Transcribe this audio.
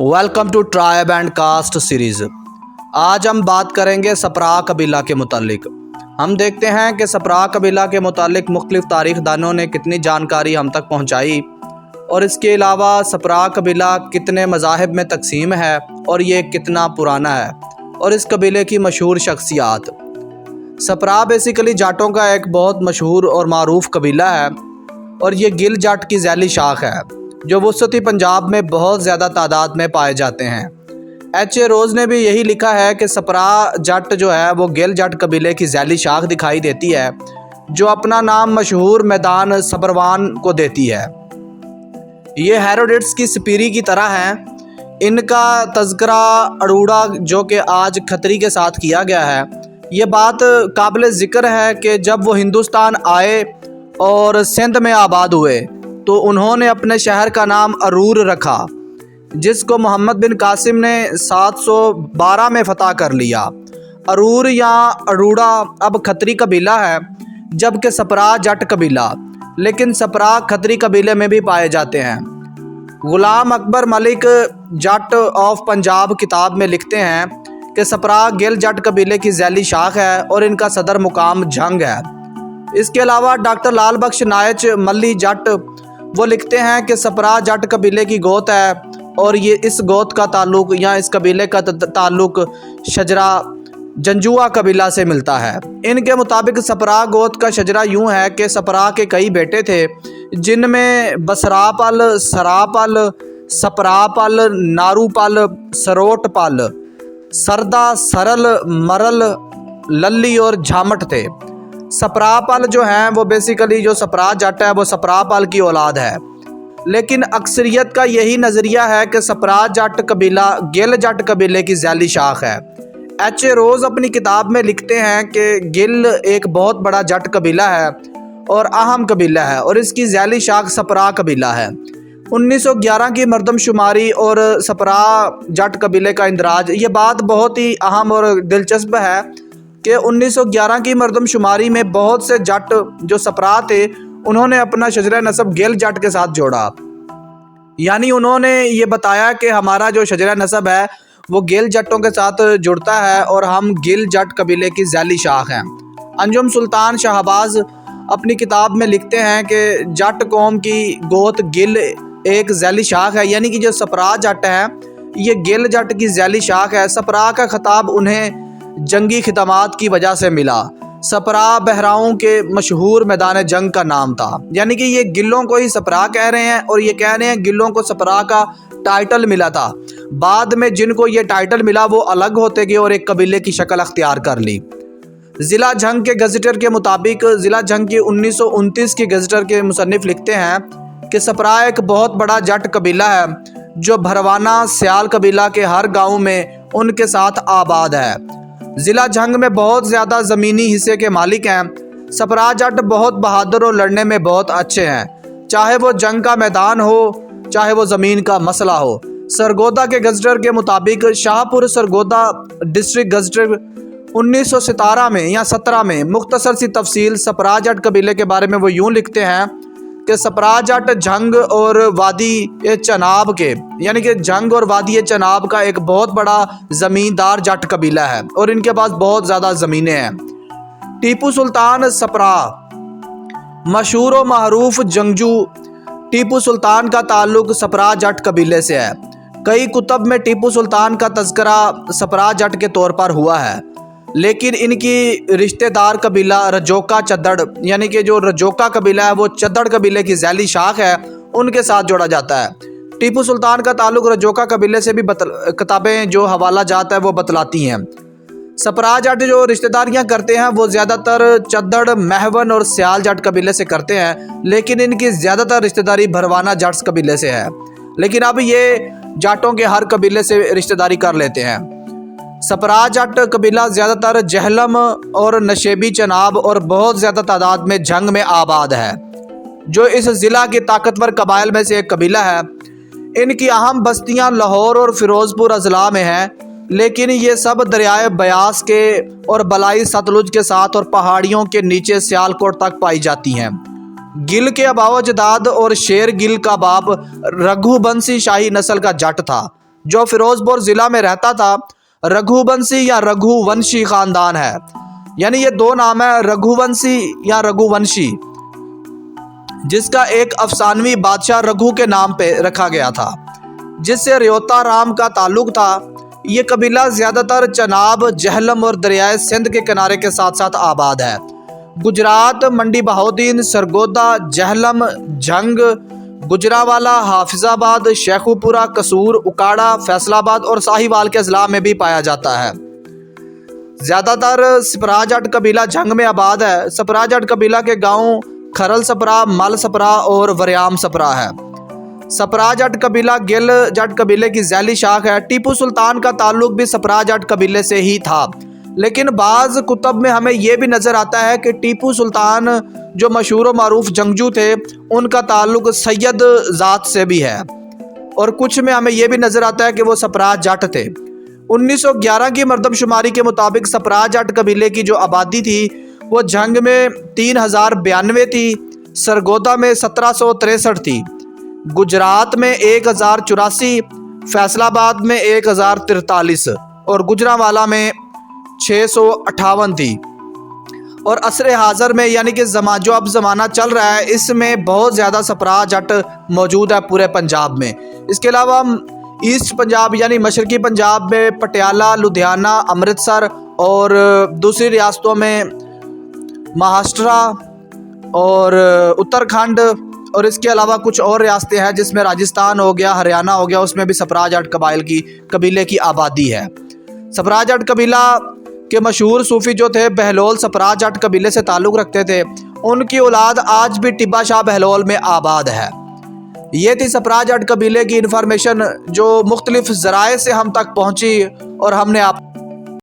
Welcome to tribe and caste series. आज हम बात करेंगे सपरा कबीला के मुतालिक। हम देखते हैं कि सपरा कबीला के मुतालिक मुख्तलिफ़ तारीख़ दानों ने कितनी जानकारी हम तक पहुँचाई, और इसके अलावा सपरा कबीला कितने मज़ाहिब में तकसीम है और ये कितना पुराना है, और इस कबीले की मशहूर शख्सियात। सपरा बेसिकली जाटों का एक बहुत मशहूर और मारूफ कबीला है, और ये गिल जाट की झैली शाख है जो वसती पंजाब में बहुत ज़्यादा तादाद में पाए जाते हैं। H.A. रोज़ ने भी यही लिखा है कि सपरा जट जो है वो गिल जट कबीले की झैली शाख दिखाई देती है, जो अपना नाम मशहूर मैदान सबरवान को देती है। ये हेरोडेट्स की स्पीरी की तरह हैं। इनका तज़किरा अरूड़ा जो कि आज खतरी के साथ किया गया है। ये बात काबिल ज़िक्र है कि जब वो हिंदुस्तान आए और सिंध में आबाद हुए तो उन्होंने अपने शहर का नाम अरूर रखा, जिसको मोहम्मद बिन कासिम ने 712 में फ़तह कर लिया। अरूर या अरूड़ा अब खतरी कबीला है, जबकि सपरा जट कबीला, लेकिन सपरा खतरी कबीले में भी पाए जाते हैं। गुलाम अकबर मलिक जट ऑफ पंजाब किताब में लिखते हैं कि सपरा गिल जट कबीले की झैली शाख है और इनका सदर मुकाम झंग है। इसके अलावा डॉक्टर लाल बख्श नायच मल्ली जट वो लिखते हैं कि सपरा जट कबीले की गोत है, और ये इस गोत का ताल्लुक़ या इस कबीले का ताल्लुक़ शजरा जंजुआ कबीला से मिलता है। इनके मुताबिक सपरा गोत का शजरा यूँ है कि सपरा के कई बेटे थे, जिनमें बसरापल, सरापल, सपरापल, नारूपल, सरोटपल, सरदा, सरल, मरल, लल्ली और झामट थे। सपरापल जो हैं वो बेसिकली जो सपरा जट है वो सपरापल की औलाद है, लेकिन अक्सरियत का यही नज़रिया है कि सपरा जट कबीला गिल जट कबीले की झैली शाख है। H.A. रोज़ अपनी किताब में लिखते हैं कि गिल एक बहुत बड़ा जट कबीला है और अहम कबीला है, और इसकी झैली शाख सपरा कबीला है। 1911 की मरदमशुमारी और सपरा जट कबीले का इंदराज, ये बात बहुत ही अहम और दिलचस्प है कि 1911 की मरदमशुमारी में बहुत से जट जो सपरा थे उन्होंने अपना शजरा नसब गिल जट के साथ जोड़ा। यानी उन्होंने ये बताया कि हमारा जो शजरा नसब है वो गिल जटों के साथ जुड़ता है और हम गिल जट कबीले की झैली शाख हैं। अंजुम सुल्तान शाहबाज अपनी किताब में लिखते हैं कि जट कौम की गोत गिल एक झैली शाख है, यानी कि जो सपरा जट है ये गिल जट की झैली शाख है। सपरा का खिताब उन्हें जंगी खिदमात की वजह से मिला। सपरा बहराओं के मशहूर मैदान जंग का नाम था, यानी कि ये गिलों को ही सपरा कह रहे हैं और ये कह रहे हैं गिलों को सपरा का टाइटल मिला था। बाद में जिनको ये टाइटल मिला वो अलग होते गए और एक कबीले की शक्ल अख्तियार कर ली। ज़िला झंग के गज़ेटर के मुताबिक ज़िला झंग की 1929 के गज़ेटर के मुसन्निफ लिखते हैं कि सपरा एक बहुत बड़ा जट कबीला है जो भरवाना स्याल कबीला के हर गाँव में उनके साथ आबाद है। ज़िला झंग में बहुत ज़्यादा ज़मीनी हिस्से के मालिक हैं। सपरा जट बहुत बहादुर और लड़ने में बहुत अच्छे हैं, चाहे वो जंग का मैदान हो चाहे वो ज़मीन का मसला हो। सरगोदा के गज़ेटर के मुताबिक शाहपुर सरगोदा डिस्ट्रिक्ट गज़ेटर 1917 में या 17 में मुख्तसर सी तफसील सपरा जट कबीले के बारे में वो यूँ लिखते हैं कि सपरा जट जंग और वादी चनाब के, यानी कि जंग और वादी चनाब का एक बहुत बड़ा ज़मींदार जट कबीला है और इनके पास बहुत ज़्यादा ज़मीनें हैं। टीपू सुल्तान सपरा मशहूर व महरूफ जंगजू टीपू सुल्तान का ताल्लुक़ सपरा जट कबीले से है। कई कुतब में टीपू सुल्तान का तज़किरा सपरा जट के तौर पर हुआ है, लेकिन इनकी रिश्तेदार कबीला रजोका चद्दड़, यानी कि जो रजोका कबीला है वो चद्दड़ कबीले की झैली शाख है, उनके साथ जोड़ा जाता है। टीपू सुल्तान का ताल्लुक़ रजोका कबीले से भी किताबें जो हवाला जाता है वो बतलाती हैं। सपरा जट जो रिश्तेदारियां करते हैं वो ज़्यादातर चद्दड़, महवन और स्याल जट कबीले से करते हैं, लेकिन इनकी ज़्यादातर रिश्तेदारी भरवाना जट्स कबीले से है। लेकिन अब ये जाटों के हर कबीले से रिश्तेदारी कर लेते हैं। सपरा जट कबीला ज़्यादातर जहलम और नशेबी चनाब और बहुत ज़्यादा तादाद में जंग में आबाद है, जो इस ज़िला के ताकतवर कबाइल में से एक कबीला है। इनकी अहम बस्तियां लाहौर और फ़िरोज़पुर अजला में हैं, लेकिन ये सब दरियाए ब्यास के और बलाई सतलुज के साथ और पहाड़ियों के नीचे सियालकोट तक पाई जाती हैं। गिल के अबाव जदाद और शेर गिल का बाप रघुबंशी शाही नस्ल का जट था। जो फिरोजपुर ज़िला में रहता था, रघुवंशी या रघुवंशी ख़ानदान है। यानी ये दो नाम है, रघुवंशी या रघुवंशी, जिसका एक अफसानवी बादशाह रघु के नाम पे रखा गया था, जिससे रियोता राम का ताल्लुक था। ये कबीला ज़्यादातर चनाब, जहलम और दरियाए सिंध के किनारे के साथ साथ आबाद है। गुजरात, मंडी बहाउद्दीन, सरगोदा, जहलम, जंग, गुजरावाला, हाफिजाबाद, शेखुपुरा, कसूर, उकाड़ा, फैसलाबाद और साहिवाल के अजला में भी पाया जाता है। ज़्यादातर सपरा जट कबीला जंग में आबाद है। सपरा जट कबीला के गांव खरल सपरा, मल सपरा और वरियाम सपरा है। सपरा जट कबीला गिल जट कबीले की झैली शाख है। टीपू सुल्तान का ताल्लुक भी सपरा जट कबीले से ही था, लेकिन बाज़ कुतब में हमें यह भी नज़र आता है कि टीपू सुल्तान जो मशहूर व मारूफ जंगजू थे, उनका ताल्लुक सैयद ज़ात से भी है, और कुछ में हमें यह भी नज़र आता है कि वो सपरा जट थे। 1911 की मरदमशुमारी के मुताबिक सपरा जट कबीले की जो आबादी थी वो जंग में 3092 थी, सरगोदा में 1763 थी, गुजरात में 1084, फैसलाबाद में 1043 और गुजरावाला में 658 थी। और असरे हाज़र में यानी कि जो अब ज़माना चल रहा है, इसमें बहुत ज़्यादा सपरा जट मौजूद है पूरे पंजाब में। इसके अलावा हम ईस्ट पंजाब यानी मशरकी पंजाब में पटियाला, लुधियाना, अमृतसर और दूसरी रियासतों में महाराष्ट्र और उत्तराखंड, और इसके अलावा कुछ और रियासतें हैं जिसमें राजस्थान हो गया, हरियाणा हो गया, उसमें भी सपरा जट कबीले की आबादी है। सपरा जट कबीला के मशहूर सूफ़ी जो थे बहलोल सपरा जट कबीले से ताल्लुक़ रखते थे। उनकी औलाद आज भी टिब्बा शाह बहलोल में आबाद है। ये थी सपरा जट कबीले की इन्फॉर्मेशन जो मुख्तलिफ ज़राए से हम तक पहुँची और हमने आप